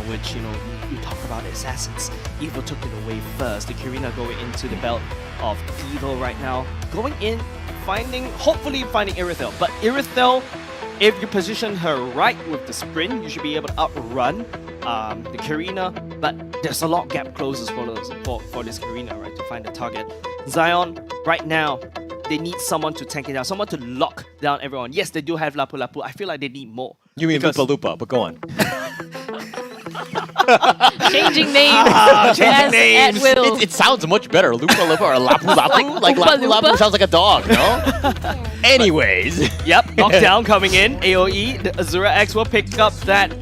which, you talk about assassins. Evil took it away first. The Karina going into the belt of Evil right now. Going in, hopefully finding Irithel. But Irithel, if you position her right with the sprint, you should be able to outrun the Karina. But there's a lot of gap closes for this Karina, right, to find the target. Zion, right now, they need someone to tank it down, someone to lock down everyone. Yes, they do have Lapu Lapu. I feel like they need more. You mean Lupa Lupa, but go on. Changing names. Changing names. At will. It sounds much better. Lupa Lupa or Lapu Lapu? Like Lupa Lapu Lapu Lupa? sounds like a dog, no? Anyways. Yep, knockdown coming in. AoE, the Azura X will pick up that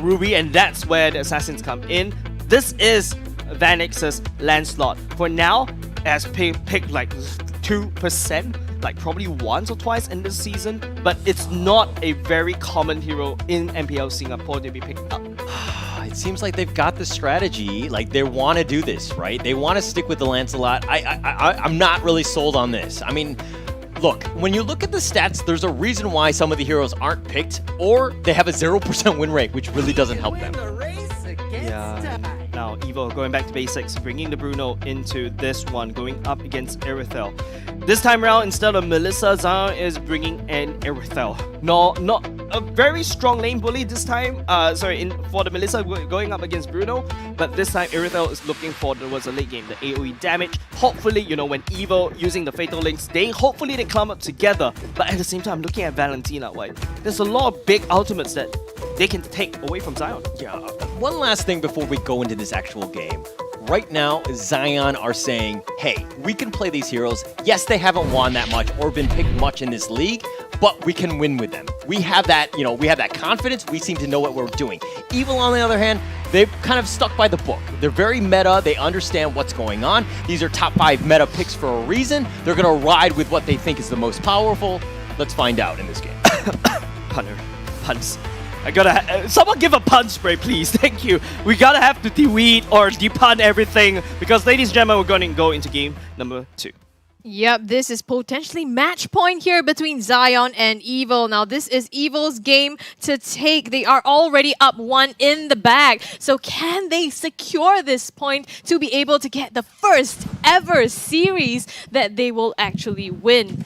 Ruby, and that's where the assassins come in. This is Vanix's land slot. For now, as picked like 2%, like probably once or twice in this season, but it's not a very common hero in MPL Singapore to be picked up. It seems like they've got the strategy, like they want to do this, right? They want to stick with the Lancelot. I'm not really sold on this. I mean, look, when you look at the stats, there's a reason why some of the heroes aren't picked, or they have a 0% win rate, which really doesn't help them. Yeah. Now, Evo going back to basics, bringing the Bruno into this one, going up against Irithel. This time around, instead of Melissa, Zion is bringing in Irithel. No, not a very strong lane bully this time. For the Melissa going up against Bruno, but this time Irithel is looking for towards a late game, the AoE damage. Hopefully, when Evo using the Fatal Links, they climb up together. But at the same time, looking at Valentina, there's a lot of big ultimates that they can take away from Zion. Yeah. One last thing before we go into this actual game. Right now, Zion are saying, hey, we can play these heroes. Yes, they haven't won that much or been picked much in this league, but we can win with them. We have that, we have that confidence. We seem to know what we're doing. Evil, on the other hand, they've kind of stuck by the book. They're very meta. They understand what's going on. These are top 5 meta picks for a reason. They're going to ride with what they think is the most powerful. Let's find out in this game. Punter. Punts. I gotta someone give a pun spray, please. Thank you. We gotta have to de-weed or de-pun everything because, ladies and gentlemen, we're gonna go into game number 2. Yep, this is potentially match point here between Zion and Evil. Now, this is Evil's game to take. They are already up 1 in the bag. So can they secure this point to be able to get the first ever series that they will actually win?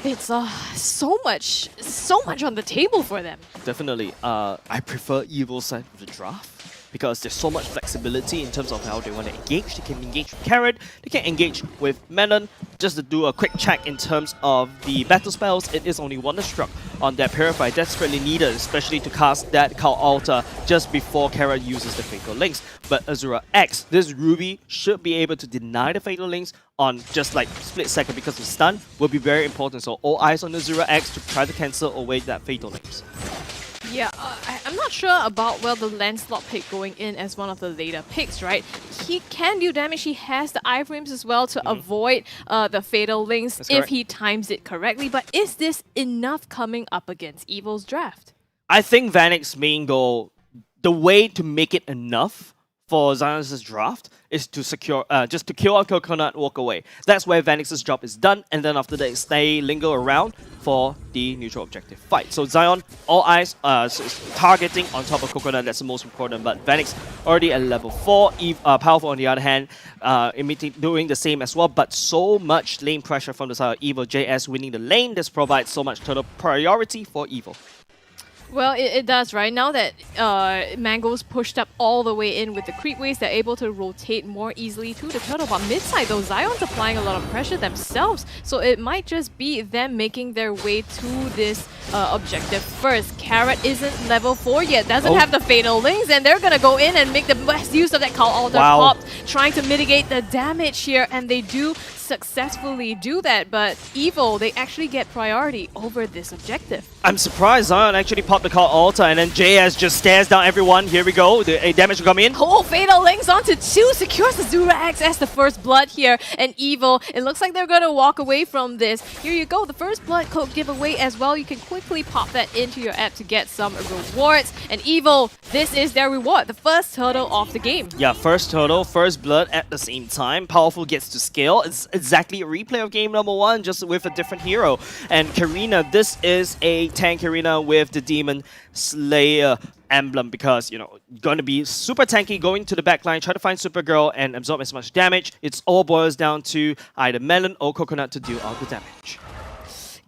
It's so much on the table for them. Definitely. I prefer Evil's side of the draft because there's so much flexibility in terms of how they want to engage. They can engage with Carrot, they can engage with Melon. Just to do a quick check in terms of the battle spells, it is only Wonderstruck on that Purify, desperately needed, especially to cast that Cult Altar just before Carrot uses the Fatal Links. But Azura X, this Ruby should be able to deny the Fatal Links on just like split second because the stun will be very important. So all eyes on Azura X to try to cancel away that Fatal Links. Yeah, I'm not sure about, the Lancelot pick going in as one of the later picks, right? He can do damage. He has the iframes as well to avoid the Fatal Links if he times it correctly. But is this enough coming up against Evil's draft? I think Vanix's main goal, the way to make it enough for Zion's draft is to secure, just to kill out Coconut and walk away. That's where Vanix's job is done, and then after that, they linger around for the neutral objective fight. So Zion, all eyes targeting on top of Coconut, that's the most important, but Vanix already at level 4, Powerful on the other hand, doing the same as well, but so much lane pressure from the side of Evil. JAYZ winning the lane, this provides so much total priority for Evil. Well, it does, right? Now that Mango's pushed up all the way in with the creep waves, they're able to rotate more easily to the turtle. But mid-side, though, Zion's applying a lot of pressure themselves. So it might just be them making their way to this objective first. Carrot isn't level 4 yet, doesn't have the Fatal Links, and they're going to go in and make the best use of that Cult Altar pop, trying to mitigate the damage here, and they do successfully do that, but Evil, they actually get priority over this objective. I'm surprised Zion actually popped the Cult Altar, and then JS just stares down everyone. Here we go, the damage will come in. Oh, Fatal Links onto 2, secures the Azura X as the first blood here, and Evil, it looks like they're going to walk away from this. Here you go, the first blood code giveaway as well. You can quickly pop that into your app to get some rewards, and Evil, this is their reward, the first turtle of the game. Yeah, first turtle, first blood at the same time. Powerful gets to scale. It's exactly a replay of game number 1, just with a different hero. And Karina, this is a tank Karina with the Demon Slayer emblem because, you know, going to be super tanky, going to the backline, try to find Supergirl and absorb as much damage. It's all boils down to either Melon or Coconut to deal all the damage.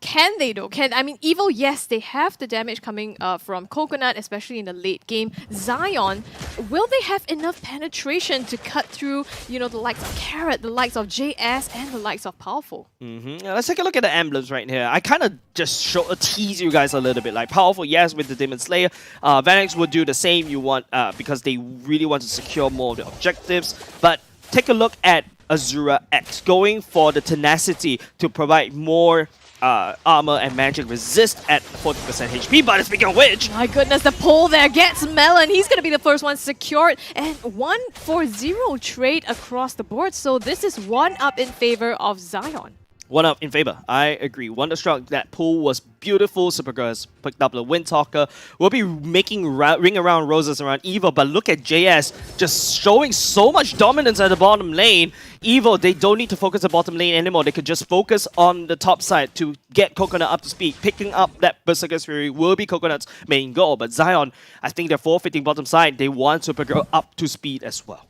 Can they though? I mean, Evil, yes, they have the damage coming from Coconut, especially in the late game. Zion, will they have enough penetration to cut through, you know, the likes of Carrot, the likes of JAYZ, and the likes of Powerful? Let's take a look at the emblems right here. I kind of just tease you guys a little bit. Like Powerful, yes, with the Demon Slayer. Vanix would do the same. You want because they really want to secure more of the objectives. But take a look at Azura X, going for the tenacity to provide more armor and magic resist at 40% HP, but speaking of which... My goodness, the pull there gets Melon. He's going to be the first one secured. And 1-4-0 trade across the board. So this is one up in favor of Zion. One up in favor. I agree. Wonderstruck, that pull was beautiful. Supergirl has picked up the Windtalker. We'll be making ring around roses around Evil, but look at JS just showing so much dominance at the bottom lane. Evil, they don't need to focus the bottom lane anymore. They could just focus on the top side to get Coconut up to speed. Picking up that Berserker's Fury will be Coconut's main goal, but Zion, I think they're forfeiting bottom side. They want Supergirl up to speed as well.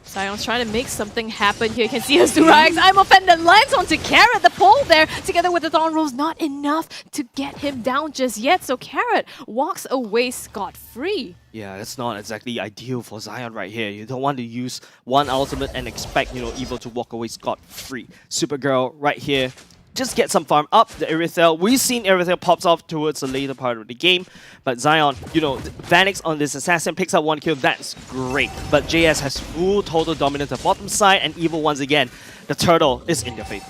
Zion's trying to make something happen here. You can see Azura X. I'm offended. Lands onto Carrot. The pull there, together with the Thorn Rose, not enough to get him down just yet. So Carrot walks away scot-free. Yeah, that's not exactly ideal for Zion right here. You don't want to use one ultimate and expect, you know, Evil to walk away scot-free. Supergirl right here. Just get some farm up the Irithel. We've seen Irithel pops off towards the later part of the game. But Zion, you know, Vanix on this assassin picks up 1 kill. That's great. But JS has full total dominance at bottom side. And Evil once again, the turtle is in their favor.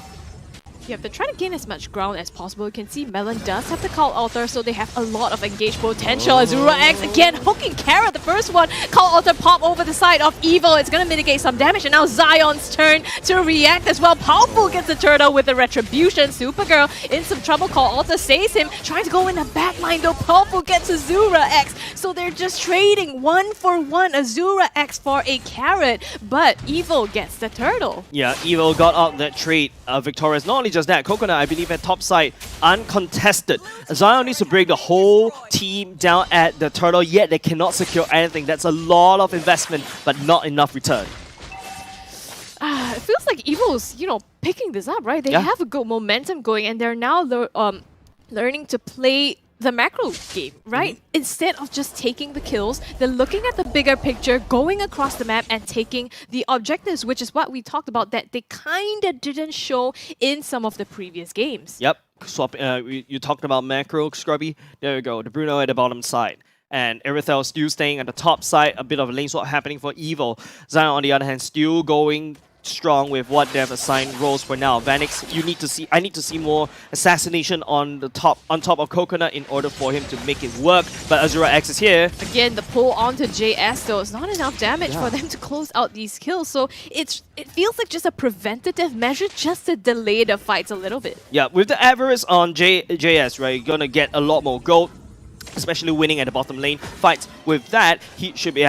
Yeah, they're trying to gain as much ground as possible. You can see Melon does have the Call Altar, so they have a lot of engaged potential. Azura X again hooking Carrot, the first one. Call Altar pop over the side of Evil. It's going to mitigate some damage, and now Zion's turn to react as well. Powerful gets the turtle with the Retribution. Supergirl in some trouble. Call Altar saves him. Trying to go in the back line though. Powerful gets Azura X. So they're just trading 1-for-1 Azura X for a Carrot, but Evil gets the turtle. Yeah, Evil got out that trade victorious. Not only just that, Coconut, I believe, at top side, uncontested. Zion needs to bring the whole team down at the turtle, yet they cannot secure anything. That's a lot of investment, but not enough return. It feels like Evil's, you know, picking this up, right? They have a good momentum going, and they're now learning to play the macro game, right? Instead of just taking the kills, they're looking at the bigger picture, going across the map and taking the objectives, which is what we talked about that they kind of didn't show in some of the previous games. Yep. Swap. You talked about macro, Scrubby. There you go. The Bruno at the bottom side. And Irithel still staying at the top side. A bit of a lane swap happening for Evil. Zion, on the other hand, still going strong with what they've assigned roles for now. Vanix, I need to see more assassination on top of Coconut in order for him to make it work. But Azura X is here. Again, the pull onto JS though, it's not enough damage for them to close out these kills. So it feels like just a preventative measure just to delay the fights a little bit. Yeah, with the avarice on JS, right, you're gonna get a lot more gold, especially winning at the bottom lane fights. With that, he should be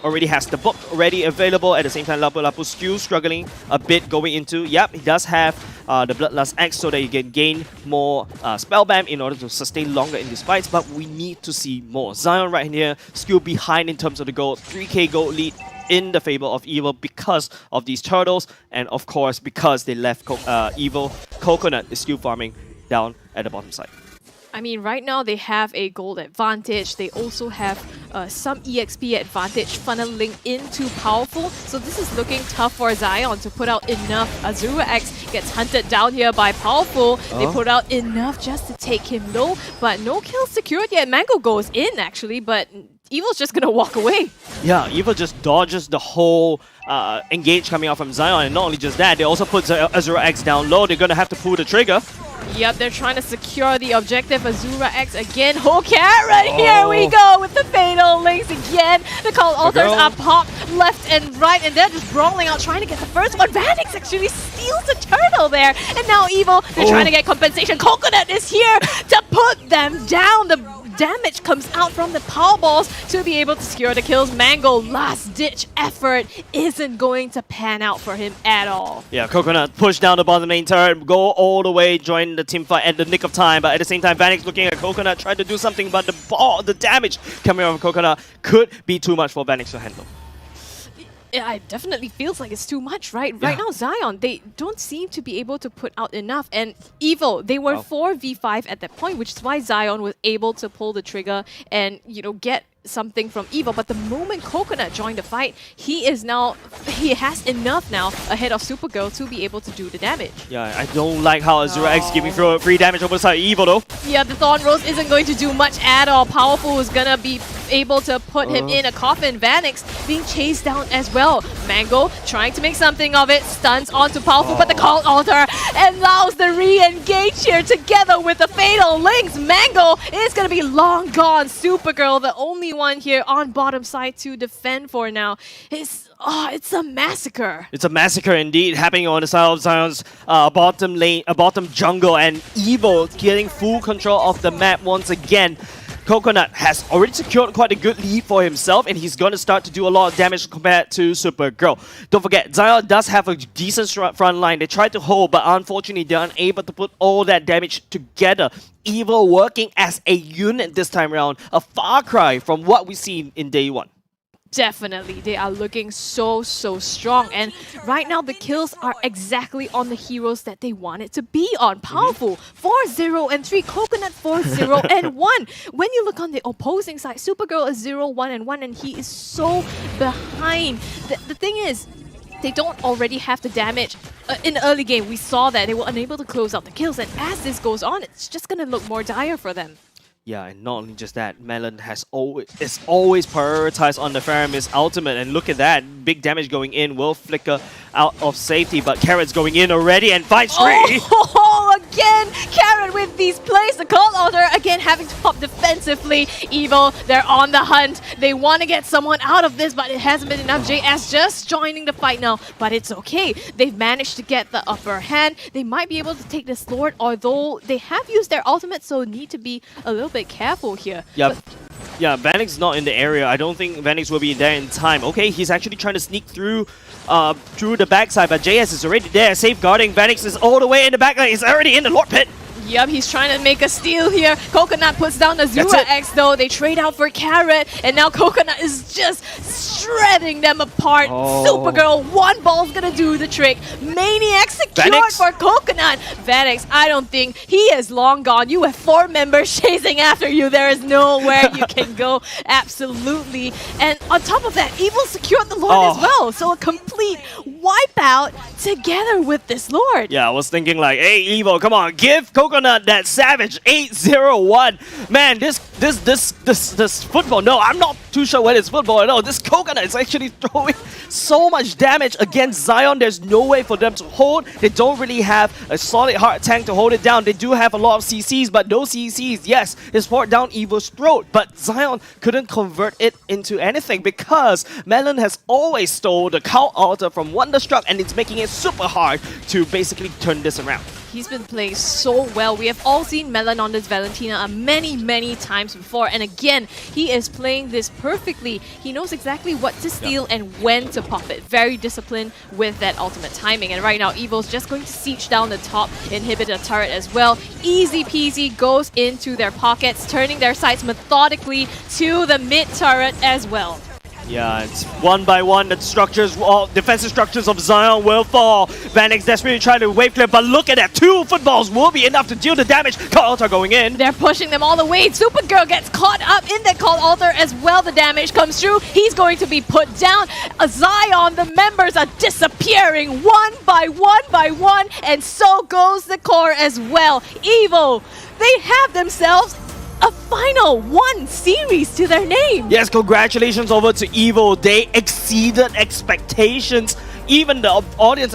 already has the book already available. At the same time, Lapu Lapu still struggling a bit going into. Yep, he does have the Bloodlust X so that he can gain more spellbam in order to sustain longer in these fights. But we need to see more. Zion right here still behind in terms of the gold. 3k gold lead in the favor of Evil because of these turtles, and of course because they left Evil. Coconut is still farming down at the bottom side. I mean, right now they have a gold advantage. They also have some EXP advantage funneling into Powerful. So this is looking tough for Zion to put out enough. Azura X gets hunted down here by Powerful. They put out enough just to take him low, but no kills secured yet. Mango goes in actually, but Evil's just gonna walk away. Yeah, Evil just dodges the whole engage coming out from Zion, and not only just that, they also put Azura X down low. They're gonna have to pull the trigger. Yep, they're trying to secure the objective. Azura X again. Oh, Carrot! Here we go with the fatal links again. The Call Altars are popped left and right, and they're just brawling out, trying to get the first one. Vanix actually steals the turtle there. And now Evil, they're trying to get compensation. Coconut is here to put them down. The damage comes out from the power balls to be able to secure the kills. Mango, last-ditch effort isn't going to pan out for him at all. Yeah, Coconut push down the bottom lane turret, go all the way, join the team fight at the nick of time. But at the same time, Vanix looking at Coconut, trying to do something, but the damage coming from Coconut could be too much for Vanix to handle. It definitely feels like it's too much, right? Right now, Zion, they don't seem to be able to put out enough. And Evo, they were 4v5 at that point, which is why Zion was able to pull the trigger and, you know, get something from Evo. But the moment Coconut joined the fight, he has enough now ahead of Supergirl to be able to do the damage. Yeah, I don't like how Azura X giving free damage over the side of Evo though. Yeah, the Thorn Rose isn't going to do much at all. Powerful is gonna be able to put him in a coffin. Vanix being chased down as well. Mango trying to make something of it, stuns onto Powerful, but the Cult Altar allows the re-engage here together with the Fatal Links. Mango is gonna be long gone. Supergirl, the only one here on bottom side to defend for now. It's a massacre. It's a massacre indeed happening on the side of Zion's bottom lane, bottom jungle, and Evo getting full control of the map once again. Coconut has already secured quite a good lead for himself, and he's going to start to do a lot of damage compared to Supergirl. Don't forget, Zion does have a decent front line. They tried to hold, but unfortunately they're unable to put all that damage together. Evo working as a unit this time around, a far cry from what we see in day one. Definitely, they are looking so strong, and right now the kills are exactly on the heroes that they wanted to be on. Powerful 4-0 and 3, Coconut 4-0 and 1. When you look on the opposing side, Supergirl is 0-1 and 1, and he is so behind. The thing is, they don't already have the damage. In the early game, we saw that they were unable to close out the kills, and as this goes on, it's just going to look more dire for them. Yeah, and not only just that, Melon is always prioritized on the Faramis ultimate, and look at that, big damage going in, will flicker out of safety, but Carrot's going in already and finds Tree! Oh, again, Carrot with these plays, the Cult Altar again having to pop defensively. Evo, they're on the hunt, they want to get someone out of this, but it hasn't been enough. JS just joining the fight now, but it's okay. They've managed to get the upper hand. They might be able to take this Lord, although they have used their ultimate, so need to be a little bit careful here. Yeah, Vanix not in the area. I don't think Vanix will be there in time. Okay, he's actually trying to sneak through the backside, but JS is already there, safeguarding. Vanix is all the way in the back line. He's already in the Lord Pit. Yep, he's trying to make a steal here. Coconut puts down the Azura X though. They trade out for Carrot, and now Coconut is just shredding them apart. Supergirl, one ball's gonna do the trick. Maniac secured for Coconut. Vanix, I don't think he is long gone. You have 4 members chasing after you. There is nowhere you can go. Absolutely. And on top of that, Evil secured the Lord as well. So a complete wipeout together with this Lord. Yeah, I was thinking like, hey, Evo, come on, give Coconut that savage 8-0-1. Man, this football, no, I'm not too sure whether it's football or no. This Coconut is actually throwing so much damage against Zion. There's no way for them to hold. They don't really have a solid hard tank to hold it down. They do have a lot of CCs, but those CCs, yes, is poured down Evo's throat. But Zion couldn't convert it into anything because Melon has always stole the Cult Altar from Wonderstruck, and it's making it super hard to basically turn this around. He's been playing so well. We have all seen Melon on this Valentina many times before. And again, he is playing this perfectly. He knows exactly what to steal and when to pop it. Very disciplined with that ultimate timing. And right now, Evo's just going to siege down the top inhibitor turret as well. Easy peasy goes into their pockets, turning their sights methodically to the mid turret as well. Yeah, it's one by one, the structures, all defensive structures of Zion will fall. Vanix desperately trying to wave clear, but look at that, 2 footballs will be enough to deal the damage. Cult Altar going in. They're pushing them all the way. Supergirl gets caught up in that Cult Altar as well. The damage comes through. He's going to be put down. Zion, the members are disappearing one by one, and so goes the core as well. Evo, they have themselves a final 1 series to their name. Yes, congratulations over to Evo. They exceeded expectations. Even the audience